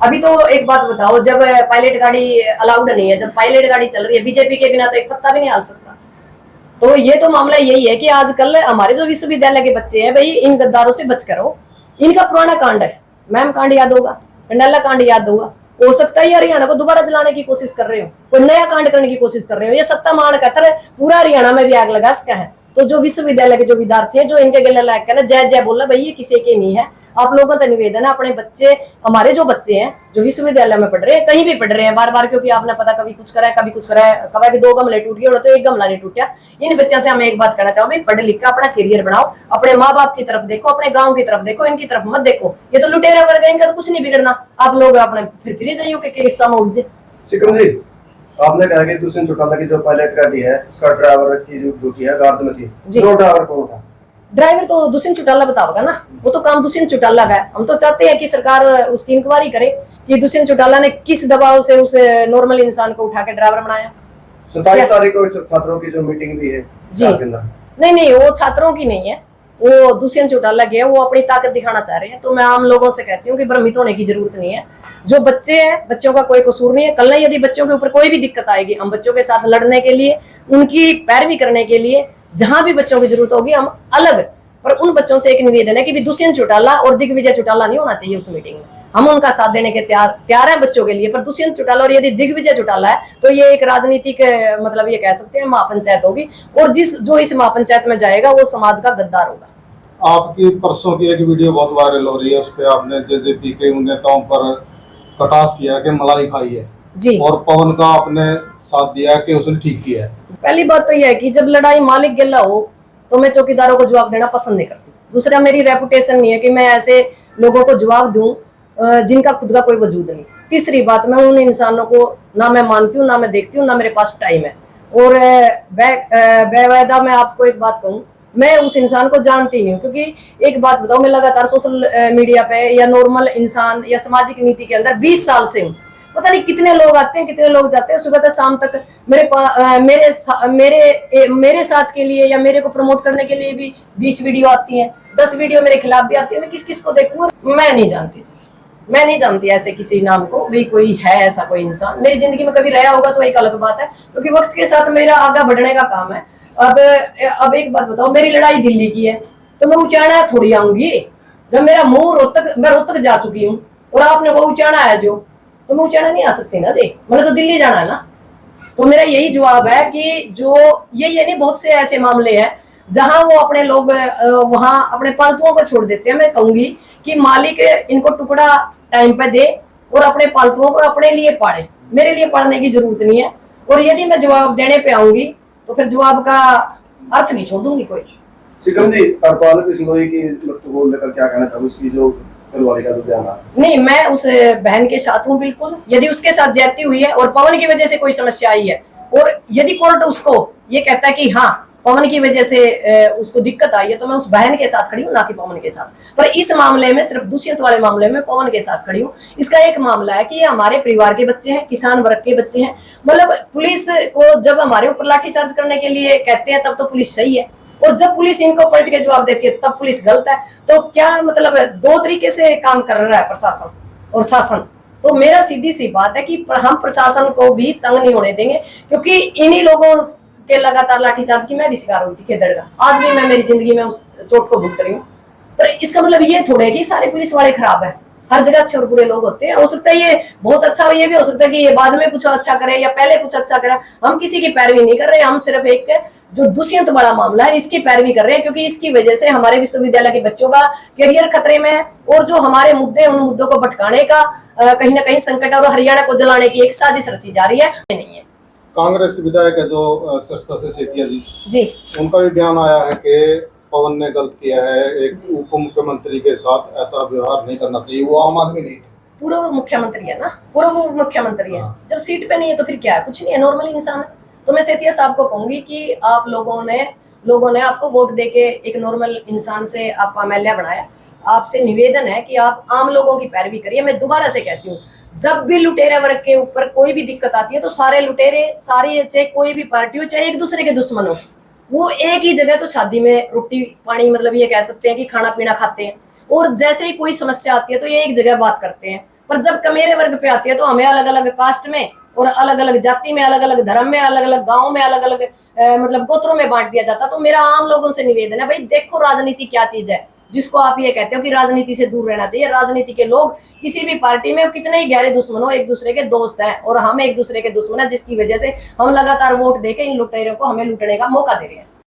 अभी तो एक बात बताओ, जब पायलट गाड़ी अलाउड नहीं है, जब पायलट गाड़ी चल रही है, बीजेपी के बिना तो एक पत्ता भी नहीं हिल सकता। तो ये तो मामला यही है कि आजकल हमारे जो विश्वविद्यालय के बच्चे हैं भाई, इन गद्दारों से बच करो। इनका पुराना कांड है, मैम कांड याद होगा, कंडाला कांड याद होगा। हो सकता है हरियाणा को दोबारा जलाने की कोशिश कर रहे हो, कोई नया कांड करने की कोशिश कर रहे हो। ये सत्ता मान कहता है पूरा हरियाणा में भी आग लगा सका है। तो जो विश्वविद्यालय के जो विद्यार्थी हैं, जो इनके गले लायक है ना, जय जय बोला भाई, ये किसी के नहीं है। आप लोगों का निवेदन है, अपने बच्चे, हमारे जो बच्चे हैं जो विश्वविद्यालय में पढ़ रहे हैं, कहीं भी पढ़ रहे हैं बार बार, क्योंकि आपने पता कभी कुछ करा है कभी कुछ करा है, कभी 2 गमले टूट गए तो 1 गमला नहीं टूटा। इन बच्चों से हमें एक बात कहना चाहूंगी, पढ़ लिख कर अपना करियर बनाओ, अपने माँ बाप की तरफ देखो, अपने गाँव की तरफ देखो, इनकी तरफ मत देखो। ये तो लुटेरा वर्ग है, इनका तो कुछ नहीं बिगड़ना। आप लोग अपने फिर जाइयो के किस्सा में उलझे। सिकम जी, आपने कहा कि दुष्यंत चौटाला की जो पायलट गाड़ी है उसका ड्राइवर की जो ड्यूटी है गार्ड में थी, जो ड्राइवर कौन था? ड्राइवर तो दुष्यंत चौटाला बताओगा ना, वो तो काम दुष्यंत चौटाला का है। हम तो चाहते हैं कि सरकार उसकी इंक्वायरी करे कि दुष्यंत चौटाला ने किस दबाव से उस नॉर्मल इंसान को उठा के ड्राइवर बनाया। 27 तारीख को छात्रों की जो मीटिंग भी है जी, नहीं वो छात्रों की नहीं है, वो दुष्यंत चौटाला की है। वो अपनी ताकत दिखाना चाह रहे हैं। तो मैं आम लोगों से कहती हूँ कि भ्रमित होने की जरूरत नहीं है। जो बच्चे हैं, बच्चों का कोई कसूर नहीं है। कल यदि बच्चों के ऊपर कोई भी दिक्कत आएगी, हम बच्चों के साथ लड़ने के लिए, उनकी पैरवी करने के लिए, जहां भी बच्चों की जरूरत होगी हम अलग। पर उन बच्चों से एक निवेदन है कि दुष्यंत चौटाला और दिग्विजय चौटाला नहीं होना चाहिए उस मीटिंग में। हम उनका साथ देने के तैयार हैं बच्चों के लिए, पर दुष्यंत चौटाला और यदि दिग्विजय चौटाला है तो ये एक राजनीतिक, मतलब ये कह सकते हैं महापंचायत होगी, और जो इस महापंचायत में जाएगा वो समाज का गद्दार होगा। आपकी परसों की एक वीडियो बहुत वायरल हो रही है, उस पर आपने जेजेपी के उन नेताओं पर कटाक्ष किया कि मलाई खाई है जी, और पवन का आपने साथ दिया कि उसने ठीक किया है। पहली बात तो यह है कि जब लड़ाई मालिक गिल्ला हो तो मैं चौकीदारों को जवाब देना पसंद नहीं करती। दूसरा, मेरी रेपुटेशन नहीं है कि मैं ऐसे लोगों को जवाब दूं जिनका खुद का कोई वजूद नहीं। तीसरी बात, मैं उन इंसानों को ना मैं मानती हूँ, ना मैं देखती हूँ, ना मेरे पास टाइम है। और बेवायदा मैं आपको एक बात कहूँ, मैं उस इंसान को जानती नहीं हूँ। क्योंकि एक बात बताऊँ, मैं लगातार सोशल मीडिया पे या नॉर्मल इंसान या सामाजिक नीति के अंदर 20 साल से हूँ। पता नहीं कितने लोग आते हैं, कितने लोग जाते हैं, सुबह से शाम तक मेरे साथ के लिए या मेरे को प्रमोट करने के लिए भी 20 वीडियो आती हैं, 10 वीडियो मेरे खिलाफ भी आती है। मैं किस किस को देखूंगा? मैं नहीं जानती जी, मैं नहीं जानती ऐसे किसी नाम को भी कोई है ऐसा कोई इंसान मेरी जिंदगी में कभी रहा होगा तो एक अलग बात है, क्योंकि वक्त के साथ मेरा आगे बढ़ने का काम है। अब एक बात बताओ, मेरी लड़ाई दिल्ली की है तो मैं उचाना थोड़ी आऊंगी। जब मेरा मुंह मैं रोहतक जा चुकी हूँ और आपने वो उचाना है जो, तो मैं उचाना नहीं आ सकती ना जी, मैंने तो दिल्ली जाना है ना। तो मेरा यही जवाब है कि जो ये नहीं, बहुत से ऐसे मामले हैं जहां वो अपने लोग वहां अपने पालतुओं को छोड़ देते हैं। मैं कहूंगी कि मालिक इनको टुकड़ा टाइम पे दे और अपने पालतुओं को अपने लिए पाले, मेरे लिए पढ़ने की जरूरत नहीं है। और यदि मैं जवाब देने पे आऊंगी तो फिर जवाब का अर्थ नहीं छोड़ूंगी कोई। सिकम जी, हरपाल बिश्नोई की मृत्यु को लेकर क्या कहना चाहूँ, उसकी जो घरवाली का जो बयान है? नहीं, मैं उस बहन के साथ हूँ बिल्कुल। यदि उसके साथ ज्यादती हुई है और पवन की वजह से कोई समस्या आई है, और यदि कोर्ट उसको ये कहता है कि हाँ पवन की वजह से उसको दिक्कत आई है, तो मैं उस बहन के साथ खड़ी हूँ, ना कि पवन के साथ। पर इस मामले में, सिर्फ दुष्यंत वाले मामले में पवन के साथ खड़ी हूँ। इसका एक मामला है कि ये हमारे परिवार के बच्चे हैं, किसान वर्ग के बच्चे हैं। मतलब पुलिस को जब हमारे ऊपर लाठीचार्ज करने के लिए कहते हैं तब तो पुलिस सही है, और जब पुलिस इनको पलट के जवाब देती है तब पुलिस गलत है। तो क्या मतलब 2 तरीके से काम कर रहा है प्रशासन और शासन। तो मेरा सीधी सी बात है कि हम प्रशासन को भी तंग नहीं होने देंगे, क्योंकि इन्हीं लोगों के लगातार लाठीचार्ज की मैं भी शिकार हुई थी खेदड़गा। आज भी मैं मेरी जिंदगी में उस चोट को भुगत रही हूँ। पर इसका मतलब ये थोड़ा है कि सारे पुलिस वाले खराब है। हर जगह अच्छे और बुरे लोग होते हैं। हो सकता है ये बहुत अच्छा हो, ये भी हो सकता है कि ये बाद में कुछ अच्छा करे या पहले कुछ अच्छा करे। हम किसी की पैरवी नहीं कर रहे हैं, हम सिर्फ एक जो दुष्यंत बड़ा मामला है इसकी पैरवी कर रहे हैं, क्योंकि इसकी वजह से हमारे विश्वविद्यालय के बच्चों का करियर खतरे में है, और जो हमारे मुद्दे, उन मुद्दों को भटकाने का कहीं ना कहीं संकट और हरियाणा को जलाने की एक साजिश रची जा रही है। नहीं है। कांग्रेस विधायक है जो सिरसा से सेतिया जी, उनका भी बयान आया है कि पवन ने गलत किया है, एक उप मुख्यमंत्री के साथ ऐसा व्यवहार नहीं करना चाहिए। वो आम आदमी नहीं थे, पूर्व मुख्यमंत्री है ना, पूर्व मुख्यमंत्री है। जब सीट पे नहीं है तो फिर क्या है? कुछ नहीं है, नॉर्मल इंसान है। तो मैं सेतिया साहब को कहूंगी कि आप लोगों ने आपको वोट देके एक नॉर्मल इंसान से आपको एमएलए बनाया। आपसे निवेदन है कि आप आम लोगों की पैरवी करिए। मैं दोबारा से कहती हूँ, जब भी लुटेरे वर्ग के ऊपर कोई भी दिक्कत आती है तो सारे लुटेरे, सारे चाहे कोई भी पार्टी हो, चाहे एक दूसरे के दुश्मन हो, वो एक ही जगह तो शादी में रोटी पानी, मतलब ये कह सकते हैं कि खाना पीना खाते हैं। और जैसे ही कोई समस्या आती है तो ये एक जगह बात करते हैं। पर जब कमेरे वर्ग पे आती है तो हमें अलग अलग कास्ट में और अलग अलग जाति में, अलग अलग धर्म में, अलग अलग गाँव में, अलग अलग मतलब गोत्रों में बांट दिया जाता। तो मेरा आम लोगों से निवेदन है, भाई देखो राजनीति क्या चीज है जिसको आप ये कहते हो कि राजनीति से दूर रहना चाहिए। राजनीति के लोग किसी भी पार्टी में कितने ही गहरे दुश्मन हो, एक दूसरे के दोस्त हैं और हम एक दूसरे के दुश्मन है, जिसकी वजह से हम लगातार वोट देके इन लुटेरों को हमें लूटने का मौका दे रहे हैं।